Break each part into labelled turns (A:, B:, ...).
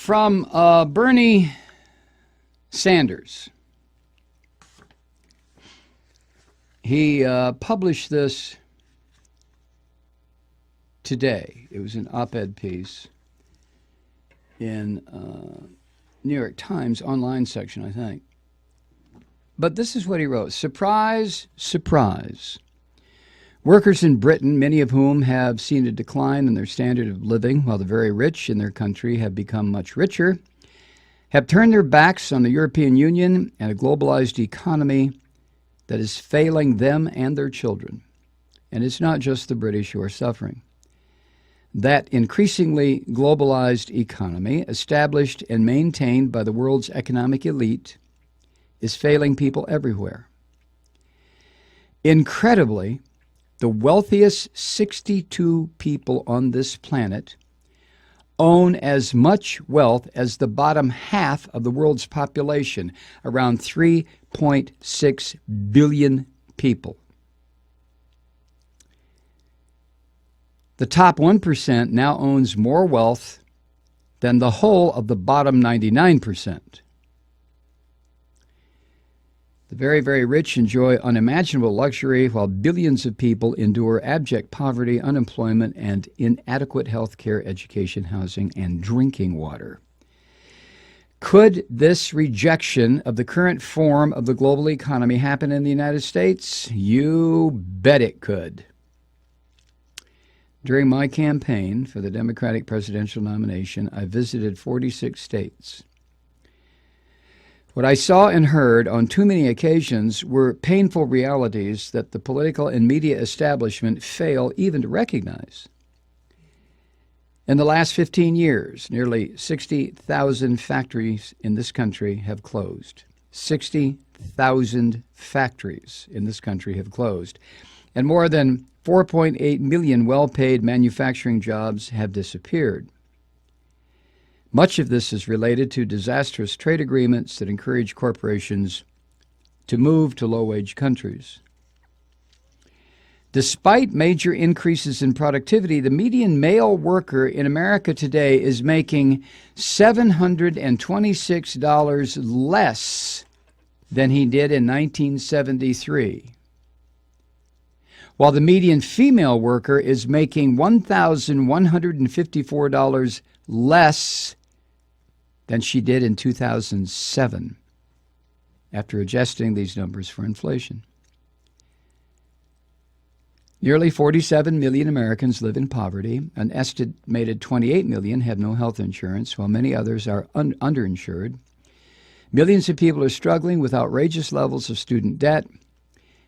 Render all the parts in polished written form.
A: From Bernie Sanders. He published this today. It was an op-ed piece in New York Times online section, I think. But this is what he wrote. Surprise, surprise. Workers in Britain, many of whom have seen a decline in their standard of living, while the very rich in their country have become much richer, have turned their backs on the European Union and a globalized economy that is failing them and their children. And it's not just the British who are suffering. That increasingly globalized economy, established and maintained by the world's economic elite, is failing people everywhere. Incredibly, the wealthiest 62 people on this planet own as much wealth as the bottom half of the world's population, around 3.6 billion people. The top 1% now owns more wealth than the whole of the bottom 99%. The very, very rich enjoy unimaginable luxury, while billions of people endure abject poverty, unemployment, and inadequate health care, education, housing, and drinking water. Could this rejection of the current form of the global economy happen in the United States? You bet it could. During my campaign for the Democratic presidential nomination, I visited 46 states. What I saw and heard on too many occasions were painful realities that the political and media establishment fail even to recognize. In the last 15 years, nearly 60,000 factories in this country have closed. 60,000 factories in this country have closed. And more than 4.8 million well-paid manufacturing jobs have disappeared. Much of this is related to disastrous trade agreements that encourage corporations to move to low-wage countries. Despite major increases in productivity, the median male worker in America today is making $726 less than he did in 1973, while the median female worker is making $1,154 less than she did in 2007, after adjusting these numbers for inflation. Nearly 47 million Americans live in poverty. An estimated 28 million have no health insurance, while many others are underinsured. Millions of people are struggling with outrageous levels of student debt.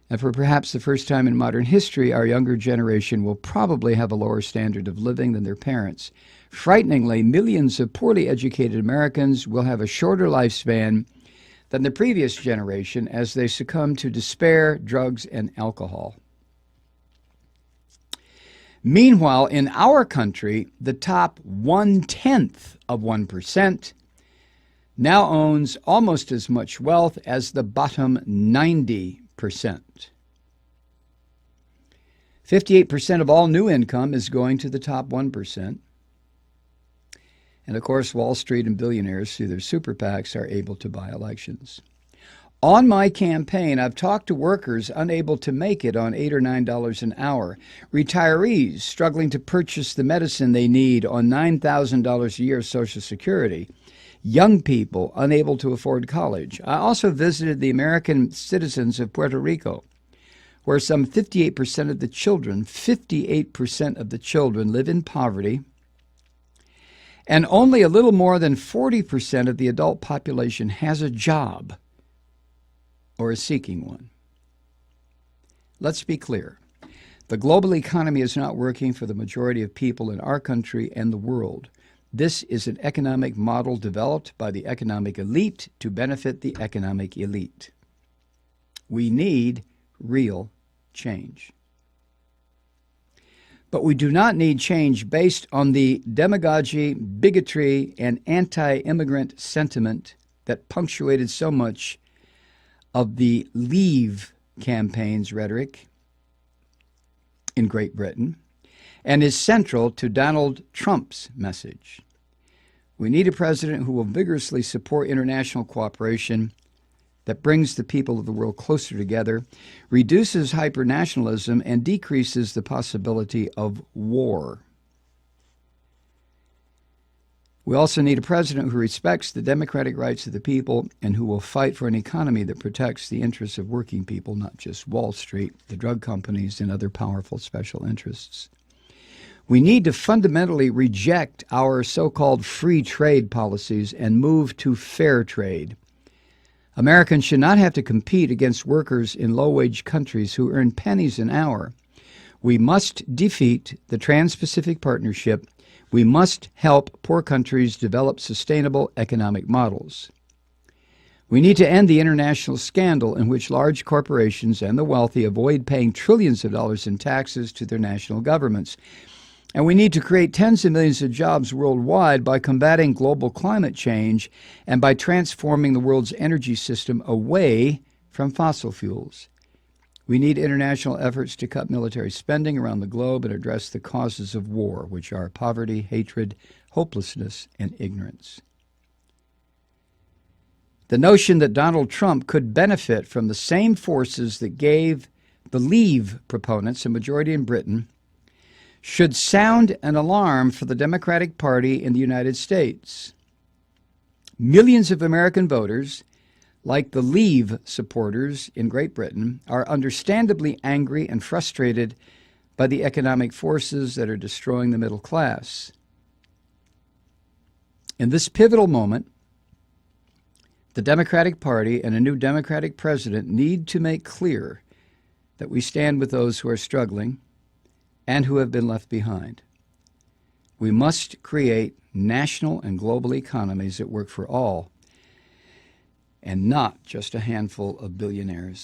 A: And for perhaps the first time in modern history, our younger generation will probably have a lower standard of living than their parents. Frighteningly, millions of poorly educated Americans will have a shorter lifespan than the previous generation as they succumb to despair, drugs, and alcohol. Meanwhile, in our country, the top 0.1% now owns almost as much wealth as the bottom 90%. 58% of all new income is going to the top 1%. And of course, Wall Street and billionaires through their super PACs are able to buy elections. On my campaign, I've talked to workers unable to make it on $8 or $9 an hour, retirees struggling to purchase the medicine they need on $9,000 a year of Social Security, young people unable to afford college. I also visited the American citizens of Puerto Rico, where some 58% of the children live in poverty, and only a little more than 40% of the adult population has a job or is seeking one. Let's be clear. The global economy is not working for the majority of people in our country and the world. This is an economic model developed by the economic elite to benefit the economic elite. We need real change. But we do not need change based on the demagogy, bigotry, and anti-immigrant sentiment that punctuated so much of the Leave campaign's rhetoric in Great Britain and is central to Donald Trump's message. We need a president who will vigorously support international cooperation that brings the people of the world closer together, reduces hypernationalism, and decreases the possibility of war. We also need a president who respects the democratic rights of the people and who will fight for an economy that protects the interests of working people, not just Wall Street, the drug companies, and other powerful special interests. We need to fundamentally reject our so-called free trade policies and move to fair trade. Americans should not have to compete against workers in low-wage countries who earn pennies an hour. We must defeat the Trans-Pacific Partnership. We must help poor countries develop sustainable economic models. We need to end the international scandal in which large corporations and the wealthy avoid paying trillions of dollars in taxes to their national governments. And we need to create tens of millions of jobs worldwide by combating global climate change and by transforming the world's energy system away from fossil fuels. We need international efforts to cut military spending around the globe and address the causes of war, which are poverty, hatred, hopelessness, and ignorance. The notion that Donald Trump could benefit from the same forces that gave the Leave proponents a majority in Britain should sound an alarm for the Democratic Party in the United States. Millions of American voters, like the Leave supporters in Great Britain, are understandably angry and frustrated by the economic forces that are destroying the middle class. In this pivotal moment, the Democratic Party and a new Democratic president need to make clear that we stand with those who are struggling and who have been left behind. We must create national and global economies that work for all and not just a handful of billionaires.